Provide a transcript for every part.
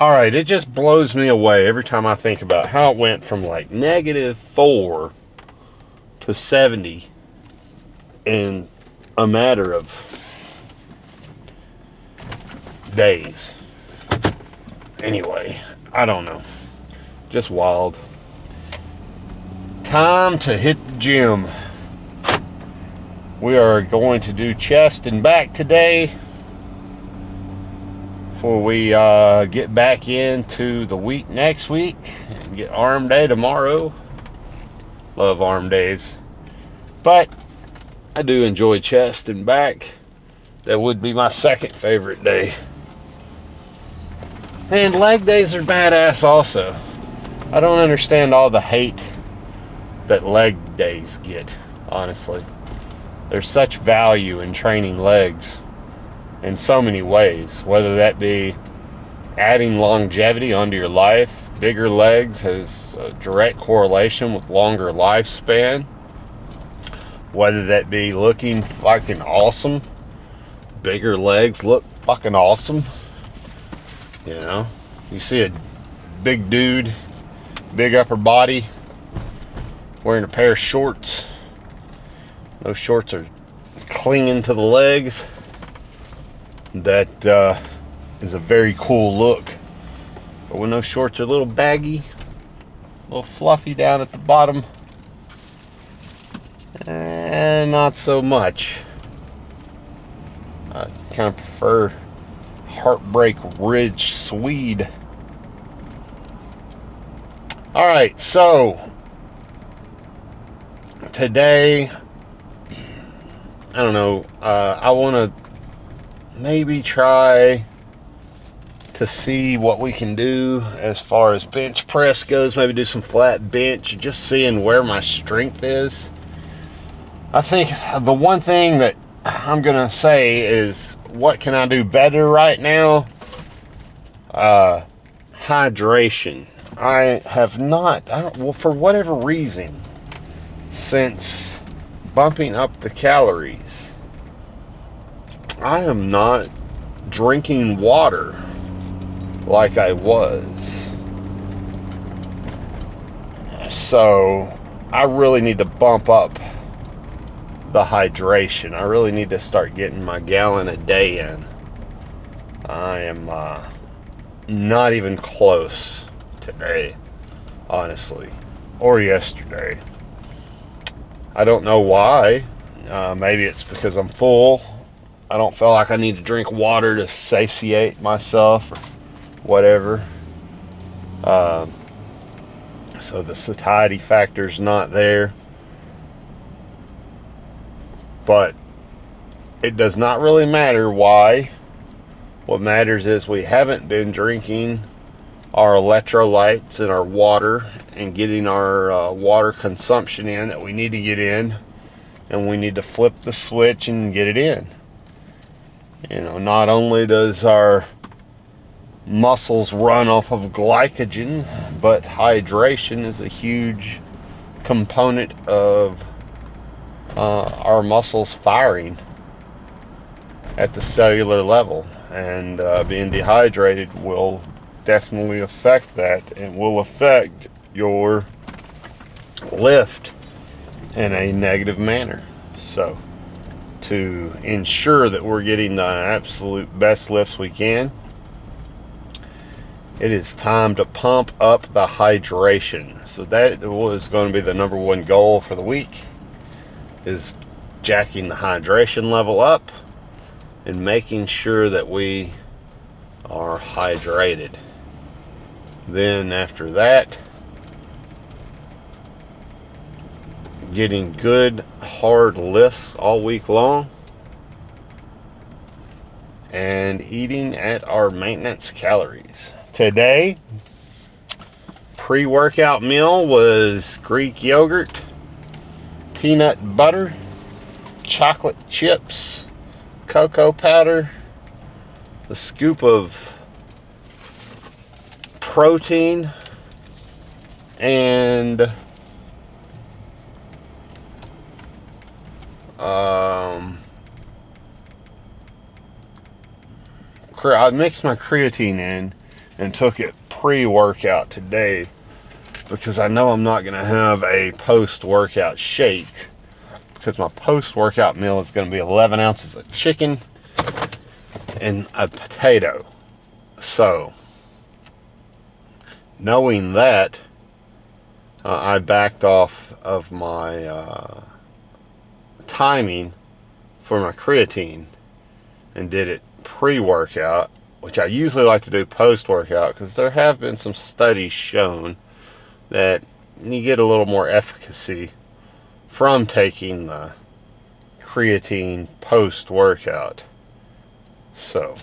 Alright, it just blows me away every time I think about how it went from like -4 to 70 in a matter of days. Anyway, I don't know. Just wild. Time to hit the gym. We are going to do chest and back today before we get back into the week next week and get arm day tomorrow. Love arm days, but I do enjoy chest and back. That would be my second favorite day. And leg days are badass also. I don't understand all the hate that leg days get, honestly. There's such value in training legs in so many ways, whether that be adding longevity onto your life. Bigger legs has a direct correlation with longer lifespan, whether that be looking fucking awesome. Bigger legs look fucking awesome. You know, you see a big dude, big upper body, wearing a pair of shorts. Those shorts are clinging to the legs. That is a very cool look. But when those shorts are a little baggy, a little fluffy down at the bottom, not so much. I kind of prefer Heartbreak Ridge Swede. Alright, so today, I don't know, I want to maybe try to see what we can do as far as bench press goes. Maybe do some flat bench, just seeing where my strength is. I think the one thing that I'm gonna say is, what can I do better right now? Hydration. Well, for whatever reason, since bumping up the calories, I am not drinking water like I was. So I really need to bump up the hydration. I really need to start getting my gallon a day in. I am not even close today, honestly, or yesterday. I don't know why. Maybe it's because I'm full. I don't feel like I need to drink water to satiate myself or whatever. So the satiety factor's not there. But it does not really matter why. What matters is we haven't been drinking our electrolytes and our water and getting our water consumption in that we need to get in. And we need to flip the switch and get it in. You know, not only does our muscles run off of glycogen, but hydration is a huge component of our muscles firing at the cellular level. And being dehydrated will definitely affect that, and will affect your lift in a negative manner. So to ensure that we're getting the absolute best lifts we can, it is time to pump up the hydration. So that was going to be the number one goal for the week, is jacking the hydration level up and making sure that we are hydrated. Then after that, getting good hard lifts all week long and eating at our maintenance calories. Today, pre-workout meal was Greek yogurt, peanut butter, chocolate chips, cocoa powder, a scoop of protein, and I mixed my creatine in and took it pre-workout today because I know I'm not going to have a post-workout shake, because my post-workout meal is going to be 11 ounces of chicken and a potato. So, knowing that, I backed off of my timing for my creatine and did it pre-workout, which I usually like to do post-workout, because there have been some studies shown that you get a little more efficacy from taking the creatine post-workout. So,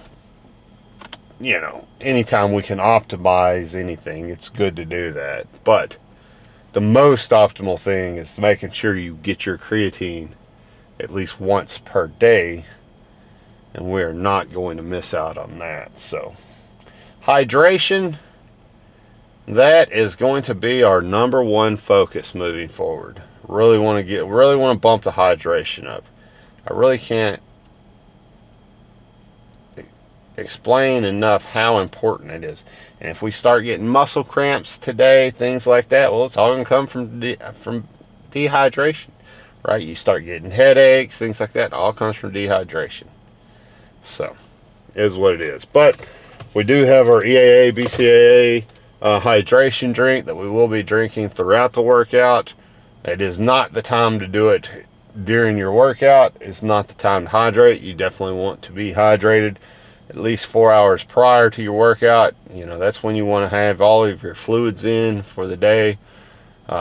you know, anytime we can optimize anything, it's good to do that. But the most optimal thing is making sure you get your creatine at least once per day, and we're not going to miss out on that. So, hydration, that is going to be our number one focus moving forward. Really want to bump the hydration up. I really can't explain enough how important it is. And if we start getting muscle cramps today, things like that, well, it's all going to come from dehydration, right? You start getting headaches, things like that, all comes from dehydration. So, it is what it is. But we do have our EAA, BCAA hydration drink that we will be drinking throughout the workout. It is not the time to do it during your workout. It's not the time to hydrate. You definitely want to be hydrated at least 4 hours prior to your workout. You know, that's when you want to have all of your fluids in for the day.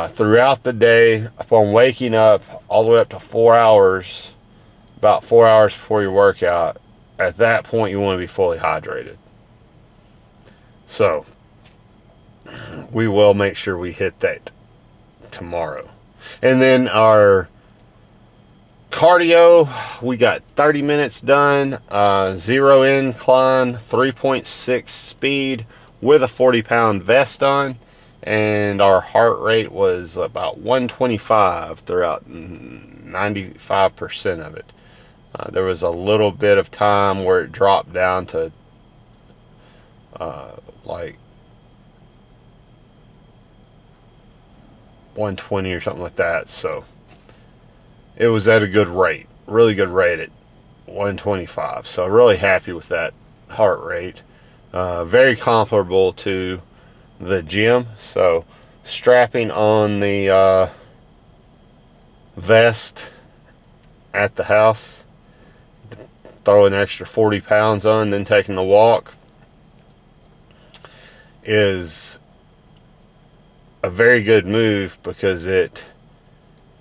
Throughout the day, upon waking up, all the way up to 4 hours, about 4 hours before your workout, at that point you want to be fully hydrated. So, we will make sure we hit that tomorrow. And then our cardio, we got 30 minutes done, 0 incline, 3.6 speed with a 40-pound vest on, and our heart rate was about 125 throughout 95% of it. There was a little bit of time where it dropped down to like 120 or something like that. So it was at a good rate, really good rate at 125. So really happy with that heart rate. Very comparable to the gym. So strapping on the vest at the house, throw an extra 40 pounds on, then taking the walk is a very good move, because it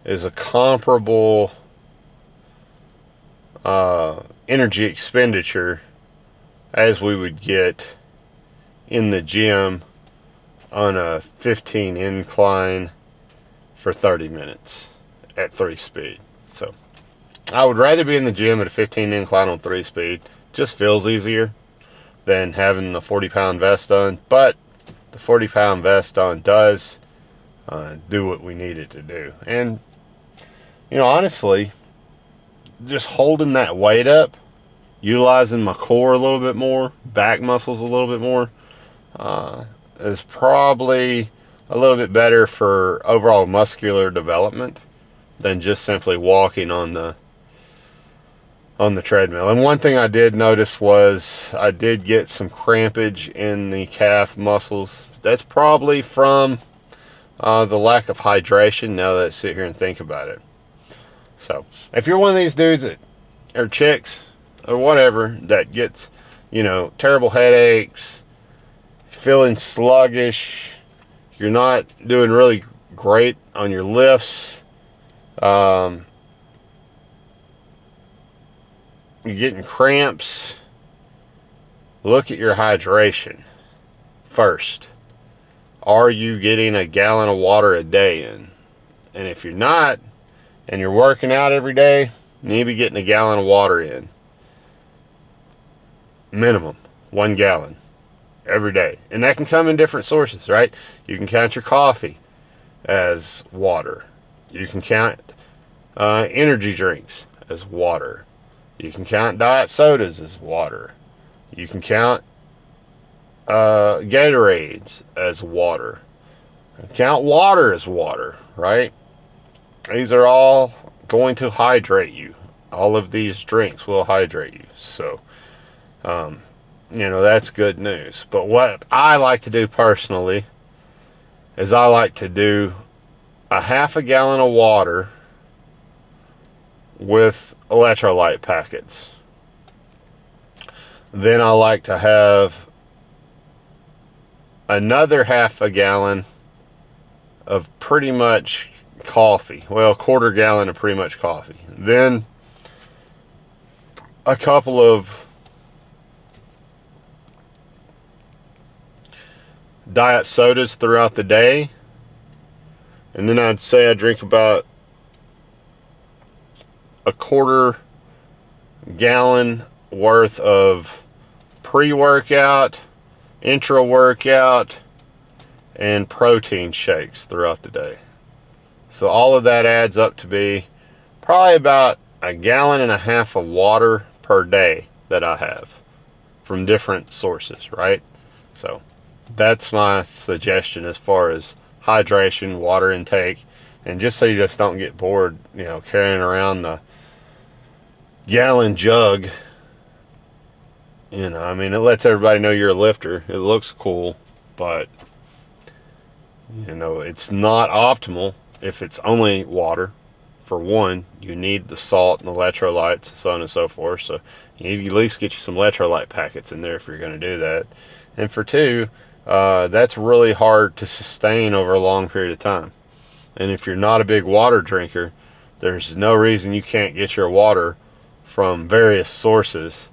is a comparable energy expenditure as we would get in the gym on a 15 incline for 30 minutes at 3 speed. So I would rather be in the gym at a 15 incline on 3 speed. Just feels easier than having the 40-pound vest on. But the 40-pound vest on does do what we need it to do. And, you know, honestly, just holding that weight up, utilizing my core a little bit more, back muscles a little bit more, is probably a little bit better for overall muscular development than just simply walking on the treadmill. And one thing I did notice was I did get some crampage in the calf muscles. That's probably from the lack of hydration, now that I sit here and think about it. So if you're one of these dudes that, or chicks or whatever, that gets, you know, terrible headaches, feeling sluggish, you're not doing really great on your lifts, you're getting cramps, look at your hydration first. Are you getting a gallon of water a day in? And if you're not, and you're working out every day, you need to be getting a gallon of water in. Minimum 1 gallon every day. And that can come in different sources, right? You can count your coffee as water. You can count energy drinks as water. You can count diet sodas as water. You can count Gatorades as water. Count water as water, right? These are all going to hydrate you. All of these drinks will hydrate you. So, that's good news. But what I like to do personally is I like to do a half a gallon of water with electrolyte packets. Then I like to have another half a gallon of pretty much coffee. Well, quarter gallon of pretty much coffee. Then a couple of diet sodas throughout the day. And then I'd say I drink about a quarter gallon worth of pre-workout, intra-workout, and protein shakes throughout the day. So all of that adds up to be probably about a gallon and a half of water per day that I have from different sources, right? So that's my suggestion as far as hydration, water intake, and just so you just don't get bored, carrying around the gallon jug. It lets everybody know you're a lifter. It looks cool, but it's not optimal if it's only water. For one, you need the salt and electrolytes, so on and so forth. So you need to at least get you some electrolyte packets in there if you're going to do that. And for two, that's really hard to sustain over a long period of time. And if you're not a big water drinker, there's no reason you can't get your water from various sources.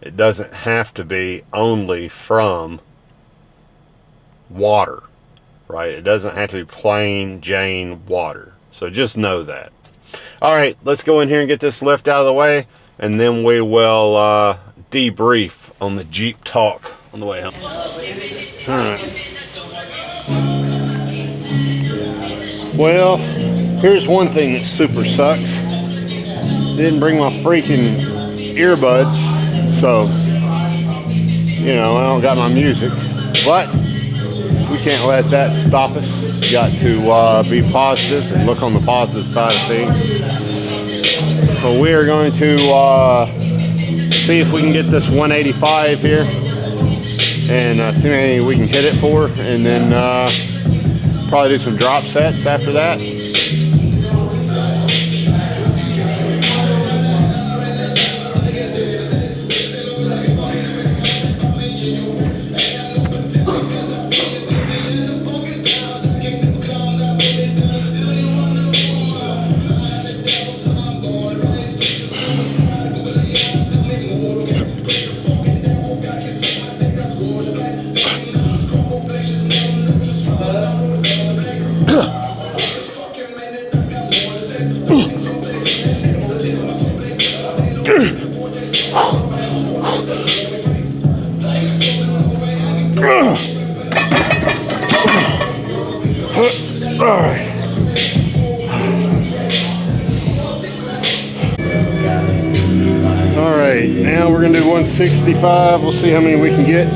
It doesn't have to be only from water, right? It doesn't have to be plain Jane water. So just know that. All right, let's go in here and get this lift out of the way, and then we will debrief on the Jeep talk on the way home. All right. Well, here's one thing that super sucks. Didn't bring my freaking earbuds, so I don't got my music. But we can't let that stop us. We got to be positive and look on the positive side of things. So we are going to see if we can get this 185 here and see how many we can hit it for, and then probably do some drop sets after that. All right, now we're gonna do 165. We'll see how many we can get.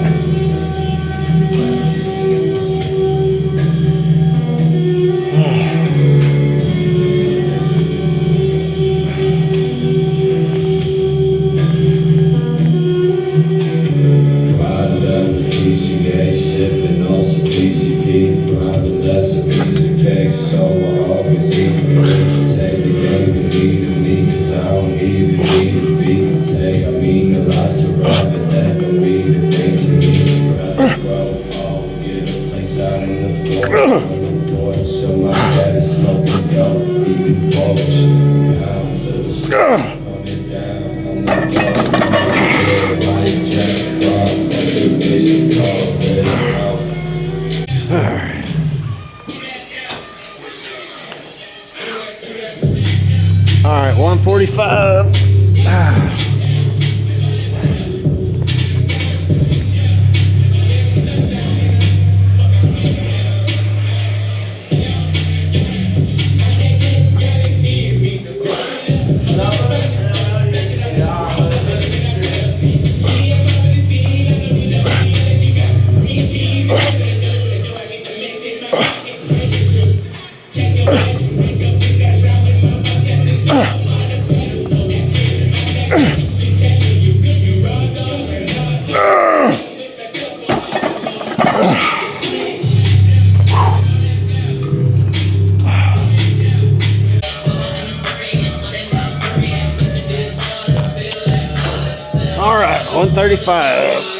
All right, 145. 135.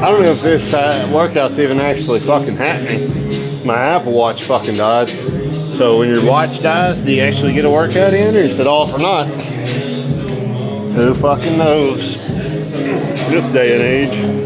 I don't know if this workout's even actually fucking happening. My Apple Watch fucking died. So when your watch dies, do you actually get a workout in, or is it off or not? Who fucking knows? This day and age.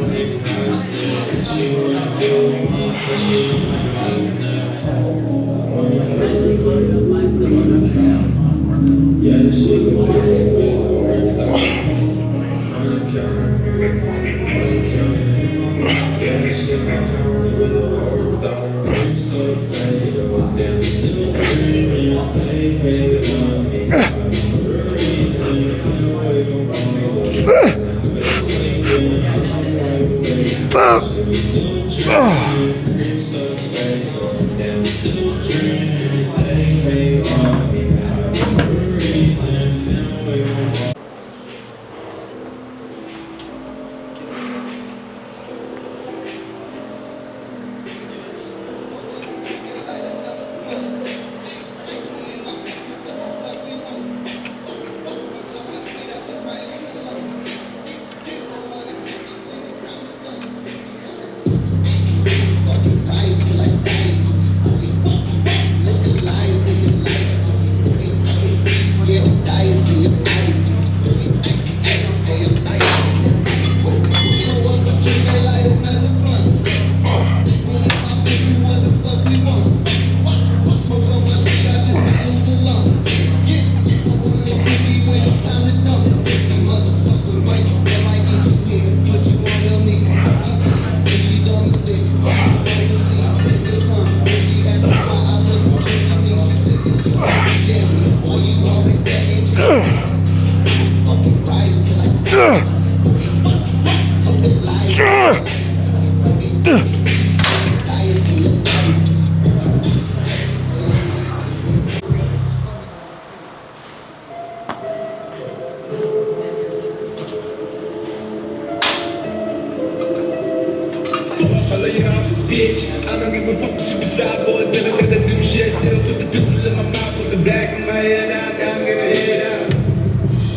I don't give a fuck with suicide boy, then I gotta do shit. Still put the pistol in my mouth, put the back of my head out, now I'm gonna head out.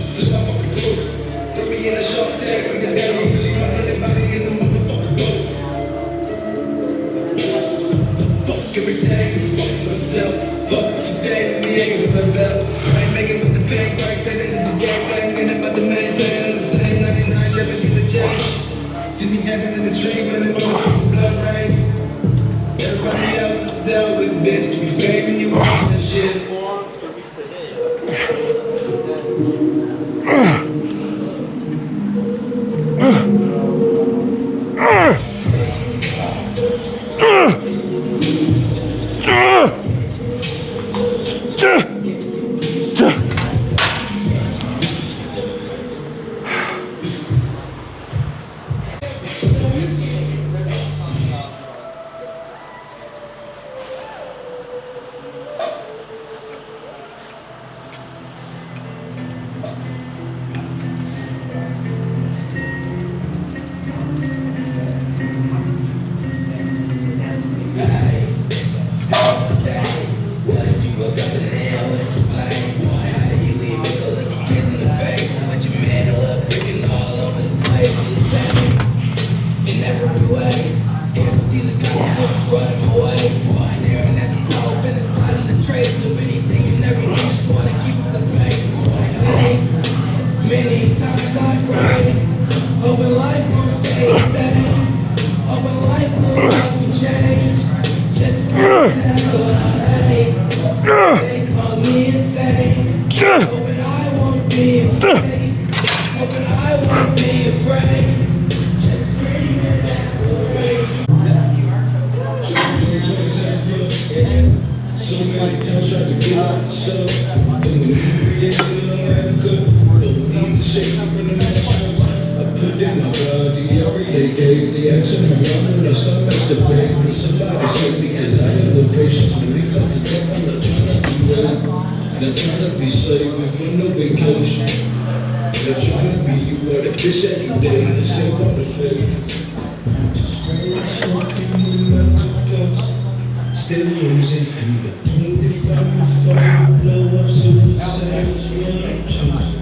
Slip my fucking throat, throw me in a short tag, we got that really run anybody in the motherfucking boat. Fuck everything, fuck myself, fuck what you did, me ain't with my belt. I ain't making with the bang, right, saying it's the gang bang, ain't about the main thing, I'm the same, 99, never get the change. See me dancing in the tree, running my fucking blood rain. Everybody else is dealt with, bitch. To be fake you want this shit. Many times I pray, hoping life will stay the same, hoping life will fucking change. Just hey, they call me insane. Hoping I won't be afraid, hoping I won't be afraid. Just screaming at the rain. So many times trying to get out the show, and when you get good. Shaking from the nations, I put in my body every day, gave the action around when I start masturbating. Somebody said because I have the patience when it comes to talk, I'm not trying to be well. Not trying to be saving for no vacation. Not trying to be you are the fish any day, the same on the face. Just smoking with my two cups, still losing in between the fire and fire, blow up suicides, what I'm choosing.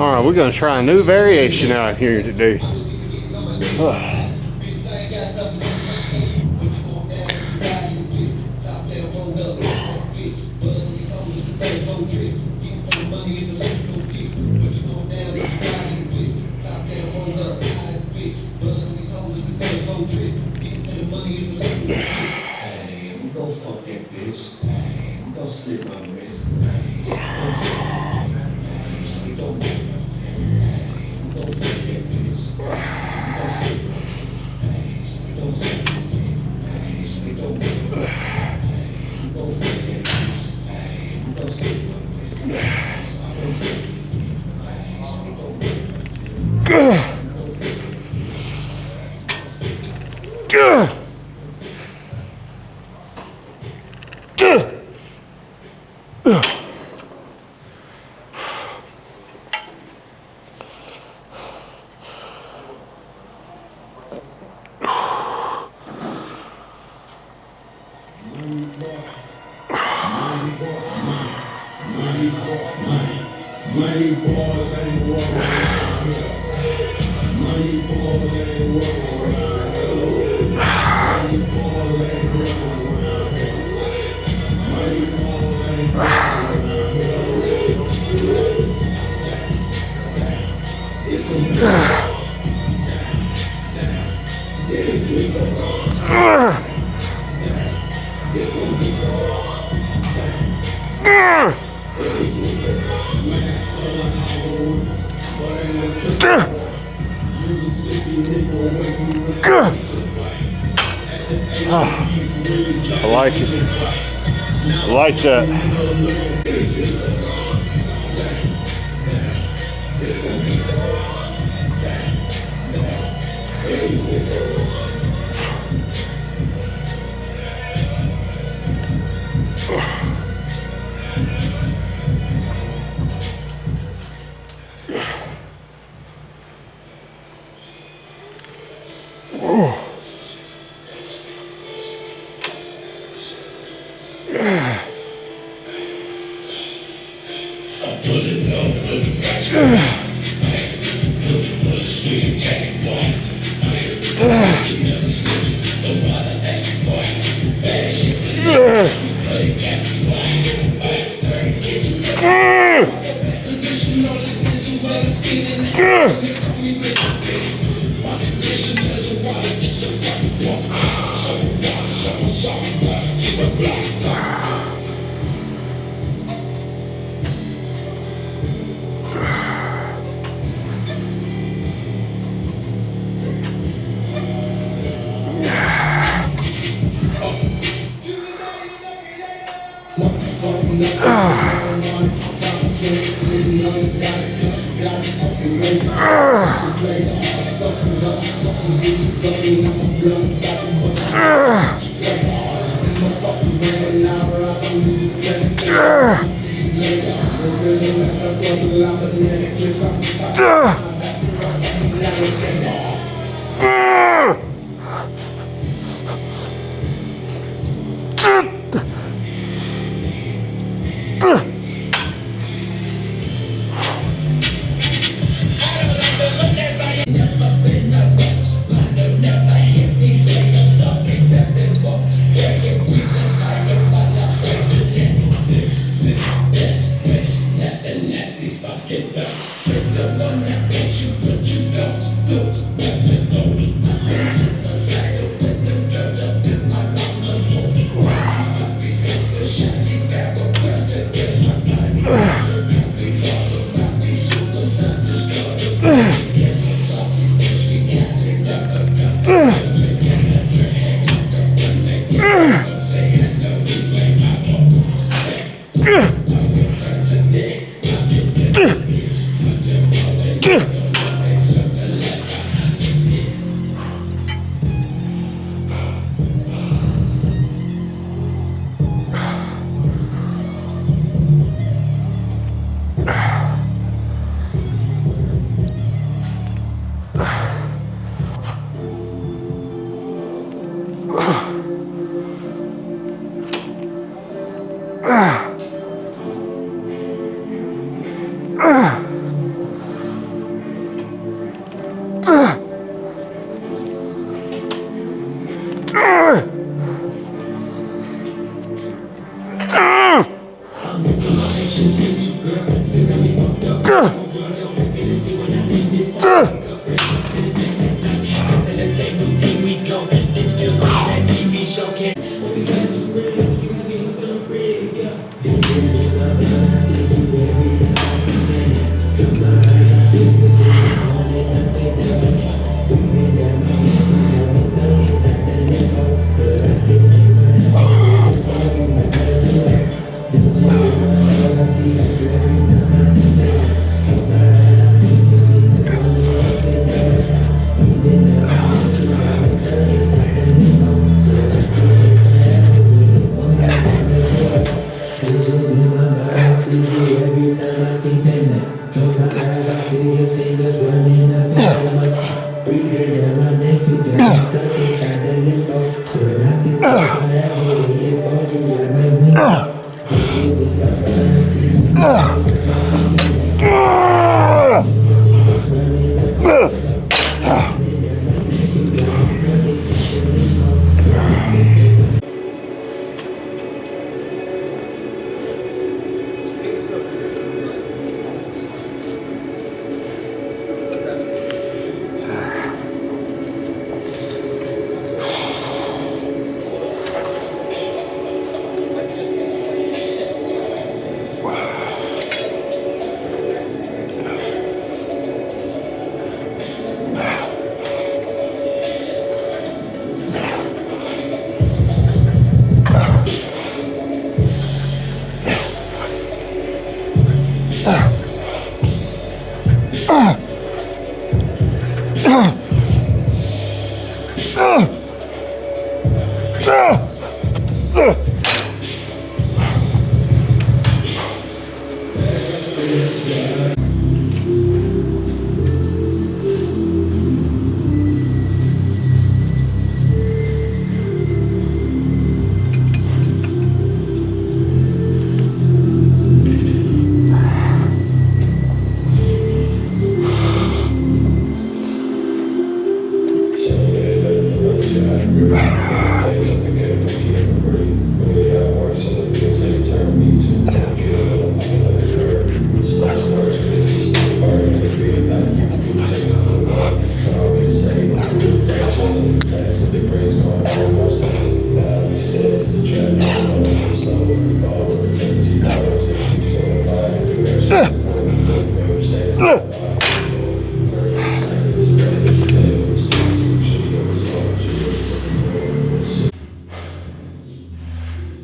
All right, we're gonna try a new variation out here today. Money boys ain't walking around here. Money boys ain't walking around here. Money boys ain't walking around here. Money boys ain't walking around here. It's a it's I like it. I like that.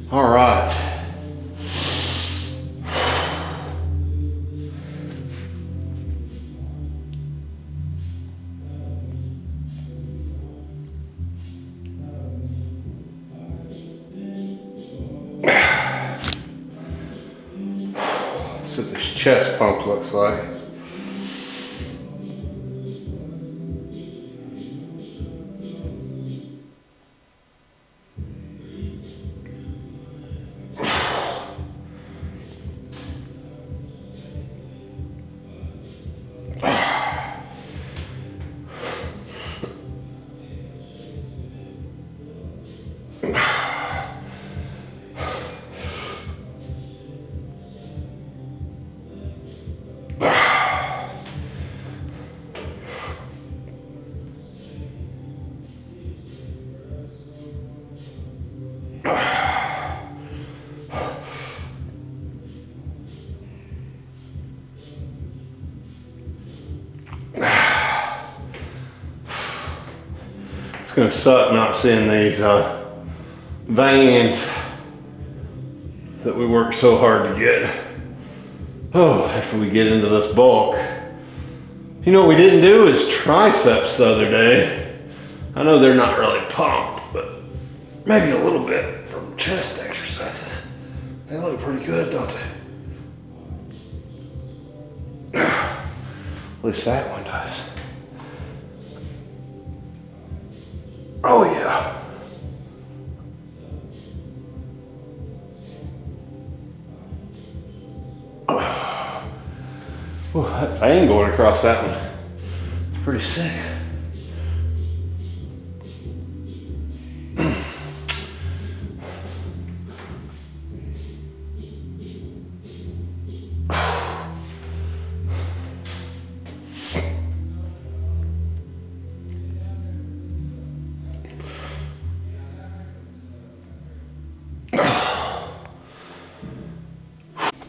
All right. That's what this chest pump looks like. It's gonna suck not seeing these vans that we worked so hard to get. Oh, after we get into this bulk. You know what we didn't do is triceps the other day. I know they're not really pumped, but maybe a little bit from chest exercises. They look pretty good, don't they? At least that one does. Oh yeah. Oh, that fan going across that one. It's pretty sick.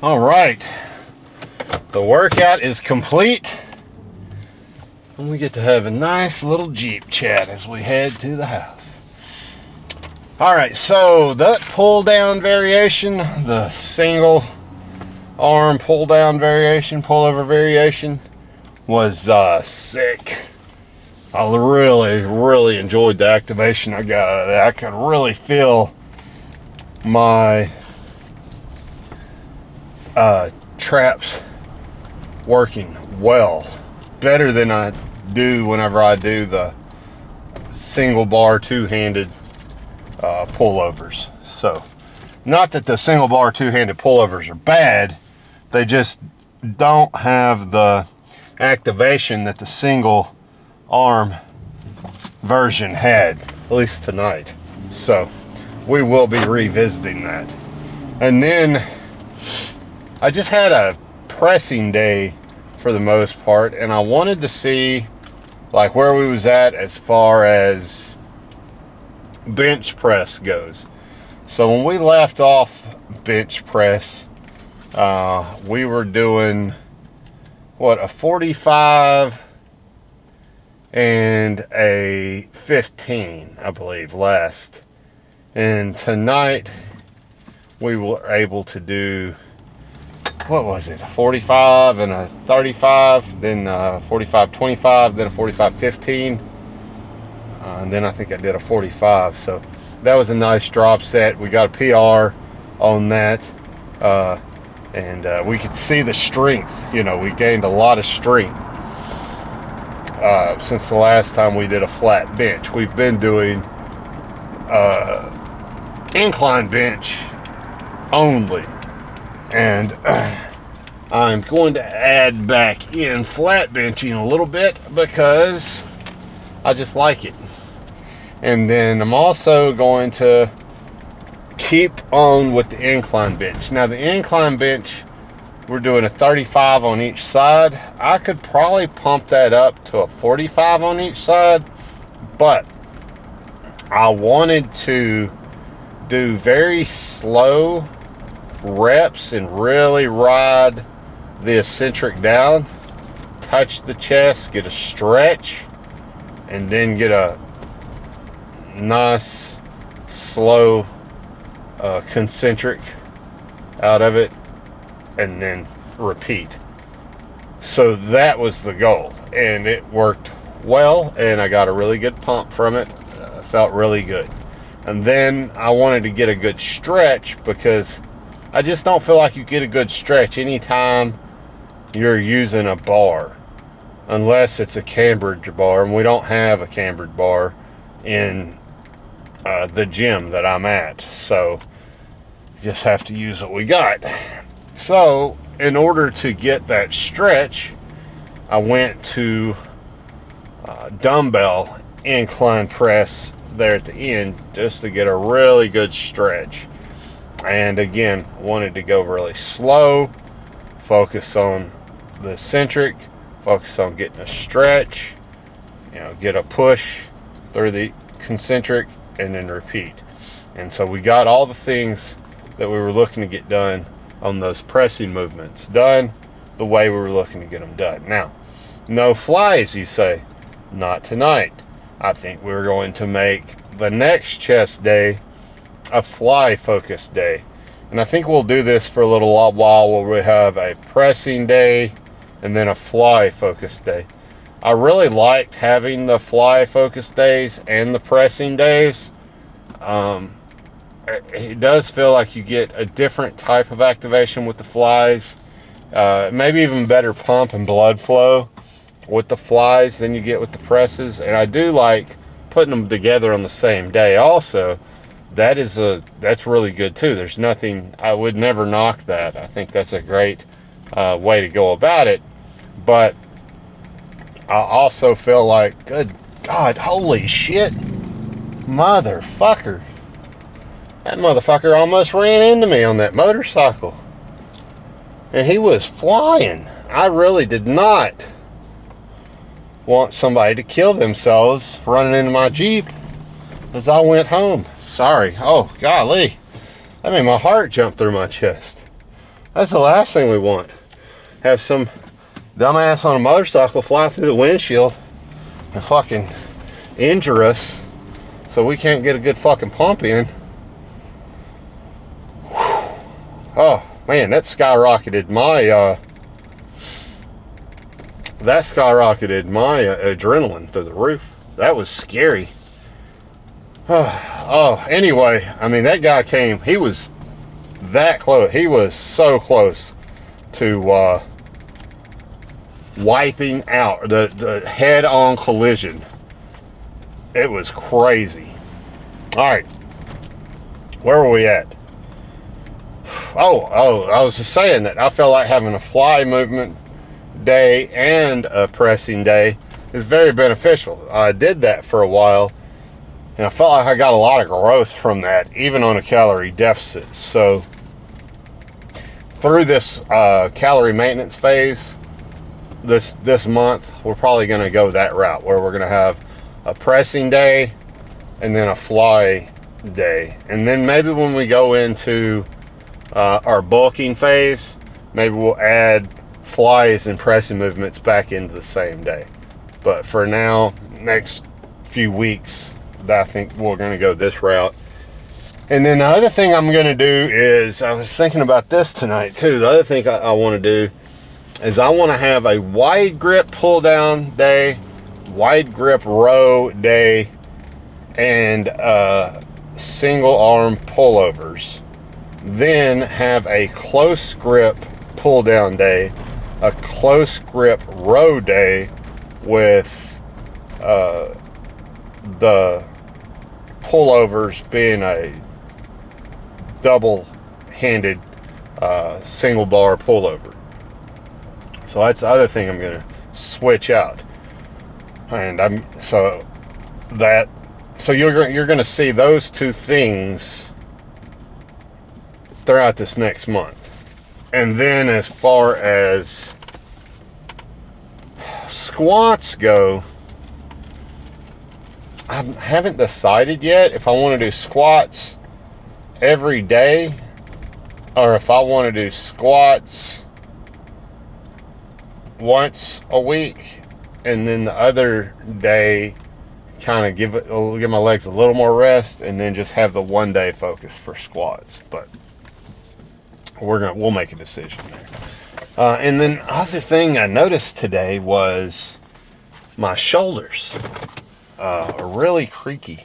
All right, the workout is complete, and we get to have a nice little Jeep chat as we head to the house. All right, so that pull down variation, the single arm pull down variation, pullover variation, was sick. I really enjoyed the activation I got out of that. I could really feel my traps working well, better than I do whenever I do the single bar two-handed pullovers. So not that the single bar two-handed pullovers are bad, they just don't have the activation that the single arm version had, at least tonight. So we will be revisiting that. And then I just had a pressing day for the most part, and I wanted to see like where we was at as far as bench press goes. So when we left off bench press, we were doing what, a 45 and a 15, I believe, last. And tonight we were able to do, what was it, a 45 and a 35, then 45-25, then a 45-15, and then I think I did a 45. So that was a nice drop set. We got a PR on that, and we could see the strength. You know, we gained a lot of strength since the last time we did a flat bench. We've been doing incline bench only, and I'm going to add back in flat benching a little bit because I just like it. And then I'm also going to keep on with the incline bench. Now the incline bench, we're doing a 35 on each side. I could probably pump that up to a 45 on each side, but I wanted to do very slow reps and really ride the eccentric down, touch the chest, get a stretch, and then get a nice slow concentric out of it, and then repeat. So that was the goal, and it worked well, and I got a really good pump from it. Felt really good. And then I wanted to get a good stretch, because I just don't feel like you get a good stretch anytime you're using a bar, unless it's a cambered bar, and we don't have a cambered bar in the gym that I'm at, so just have to use what we got. So in order to get that stretch, I went to dumbbell incline press there at the end, just to get a really good stretch. And again, wanted to go really slow, focus on the eccentric, focus on getting a stretch, get a push through the concentric, and then repeat. And so we got all the things that we were looking to get done on those pressing movements done the way we were looking to get them done. Now, no flies, you say? Not tonight. I think we're going to make the next chest day a fly focused day. And I think we'll do this for a little while, where we have a pressing day and then a fly focused day. I really liked having the fly focused days and the pressing days. It does feel like you get a different type of activation with the flies. Maybe even better pump and blood flow with the flies than you get with the presses. And I do like putting them together on the same day also. That's really good too. There's nothing, I would never knock that. I think that's a great way to go about it. But I also feel like, good God, holy shit, motherfucker. That motherfucker almost ran into me on that motorcycle. And he was flying. I really did not want somebody to kill themselves running into my Jeep as I went home. Sorry. Oh, golly. That made my heart jump through my chest. That's the last thing we want. Have some dumbass on a motorcycle fly through the windshield and fucking injure us so we can't get a good fucking pump in. Oh man, that skyrocketed my adrenaline through the roof. That was scary. Oh, anyway, I mean, that guy came, he was that close. He was so close to wiping out the head-on collision. It was crazy. All right, where were we at? Oh, I was just saying that I felt like having a fly movement day and a pressing day is very beneficial. I did that for a while, and I felt like I got a lot of growth from that, even on a calorie deficit. So through this calorie maintenance phase this month, we're probably going to go that route, where we're going to have a pressing day and then a fly day. And then maybe when we go into our bulking phase, maybe we'll add flies and pressing movements back into the same day. But for now, next few weeks, I think we're going to go this route. And then the other thing I'm going to do is, I was thinking about this tonight too. The other thing I want to do is I want to have a wide grip pull down day, wide grip row day, and single arm pullovers. Then have a close grip pull down day, a close grip row day with the pullovers being a double-handed single bar pullover. So that's the other thing I'm going to switch out. And you're going to see those two things throughout this next month. And then as far as squats go, I haven't decided yet if I want to do squats every day or if I want to do squats once a week and then the other day kind of give my legs a little more rest, and then just have the 1 day focus for squats. But we'll make a decision there. And then other thing I noticed today was my shoulders are really creaky,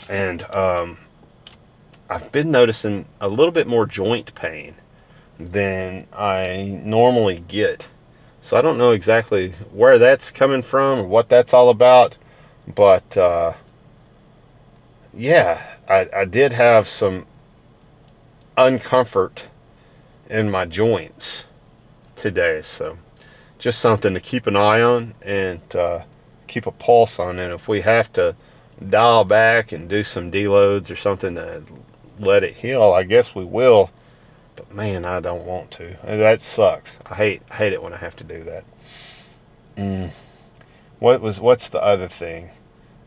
and I've been noticing a little bit more joint pain than I normally get. So I don't know exactly where that's coming from or what that's all about, but yeah, I did have some uncomfort in my joints today, so just something to keep an eye on and keep a pulse on. And if we have to dial back and do some deloads or something to let it heal, I guess we will. But man, I don't want to. And that sucks. I hate it when I have to do that. What's the other thing?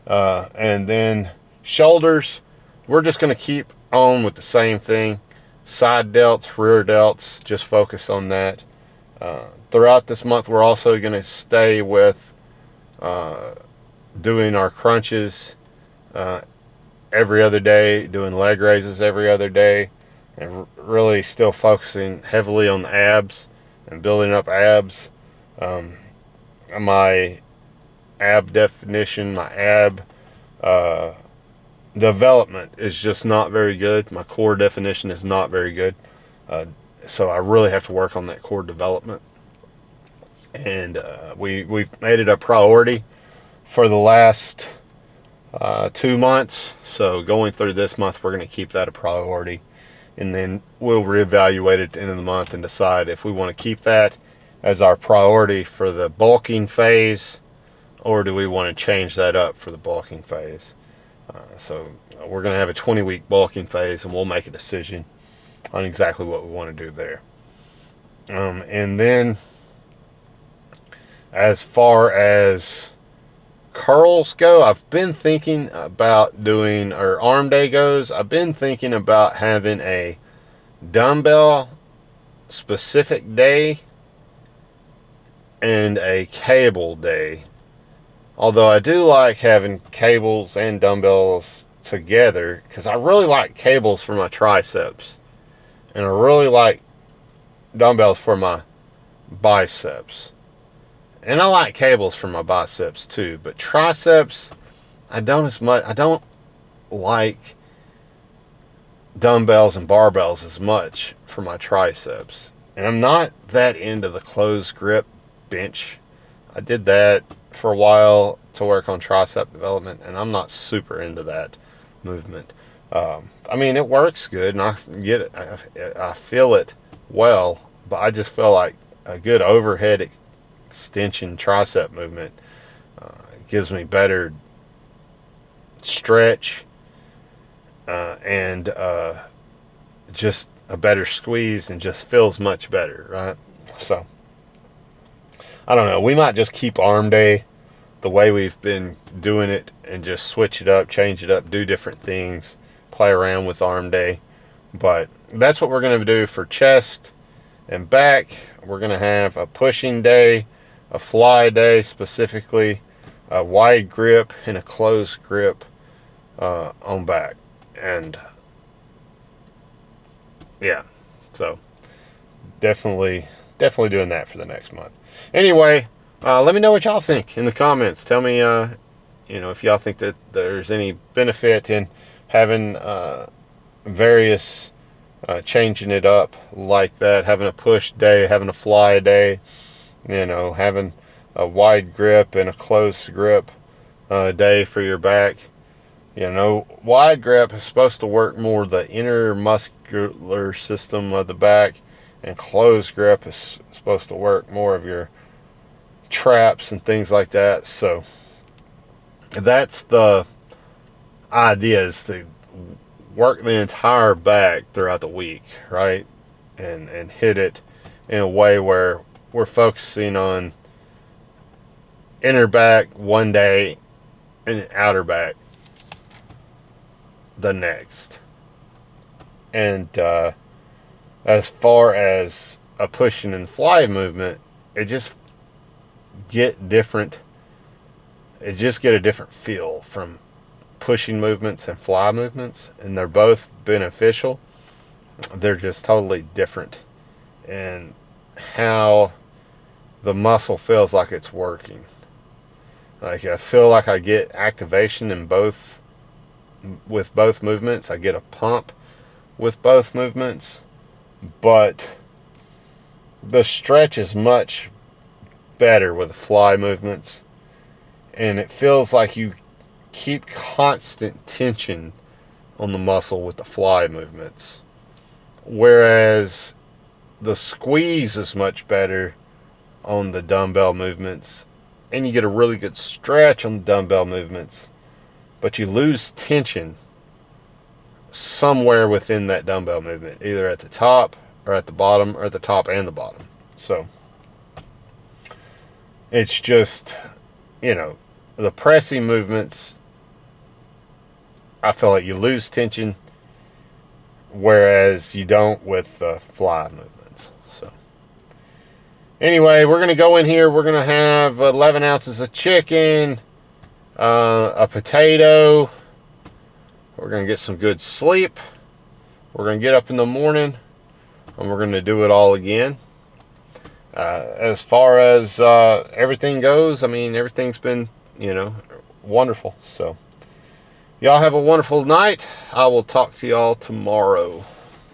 And then shoulders, we're just going to keep on with the same thing. Side delts, rear delts, just focus on that. Throughout this month, we're also going to stay with doing our crunches every other day, doing leg raises every other day, and really still focusing heavily on the abs and building up abs. My ab definition, my ab development is just not very good. My core definition is not very good. So I really have to work on that core development. And we've made it a priority for the last 2 months. So going through this month, we're going to keep that a priority. And then we'll reevaluate it at the end of the month and decide if we want to keep that as our priority for the bulking phase, or do we want to change that up for the bulking phase. So we're going to have a 20-week bulking phase, and we'll make a decision on exactly what we want to do there. And then as far as curls go, I've been thinking about doing, or arm day goes, I've been thinking about having a dumbbell specific day and a cable day. Although I do like having cables and dumbbells together, because I really like cables for my triceps, and I really like dumbbells for my biceps. And I like cables for my biceps too, but triceps, I don't like dumbbells and barbells as much for my triceps. And I'm not that into the closed grip bench. I did that for a while to work on tricep development, and I'm not super into that movement. I mean, it works good, and I get it. I feel it well, but I just feel like a good overhead extension tricep movement gives me better stretch and just a better squeeze, and just feels much better, right? So I don't know, we might just keep arm day the way we've been doing it and just switch it up, change it up, do different things, play around with arm day. But that's what we're going to do for chest and back. We're going to have a pushing day, a fly day specifically, a wide grip and a closed grip on back. And yeah, so definitely doing that for the next month. Anyway, let me know what y'all think in the comments. Tell me, if y'all think that there's any benefit in having various changing it up like that, having a push day, having a fly day, having a wide grip and a close grip day for your back. Wide grip is supposed to work more the inner muscular system of the back, and closed grip is supposed to work more of your traps and things like that. So that's the idea, is to work the entire back throughout the week, right? And hit it in a way where we're focusing on inner back one day and outer back the next. And as far as a pushing and fly movement, it just get different it just get a different feel from pushing movements and fly movements, and they're both beneficial. They're just totally different in how the muscle feels like it's working. Like I feel like I get activation in both with both movements. I get a pump with both movements, but the stretch is much better with the fly movements, and it feels like you keep constant tension on the muscle with the fly movements, whereas the squeeze is much better on the dumbbell movements, and you get a really good stretch on the dumbbell movements, but you lose tension somewhere within that dumbbell movement, either at the top or at the bottom, or at the top and the bottom. So it's just, the pressing movements, I feel like you lose tension, whereas you don't with the fly movements. So anyway, we're going to go in here. We're going to have 11 ounces of chicken, a potato. We're going to get some good sleep. We're going to get up in the morning, and we're going to do it all again. As far as everything goes, everything's been, wonderful. So y'all have a wonderful night. I will talk to y'all tomorrow.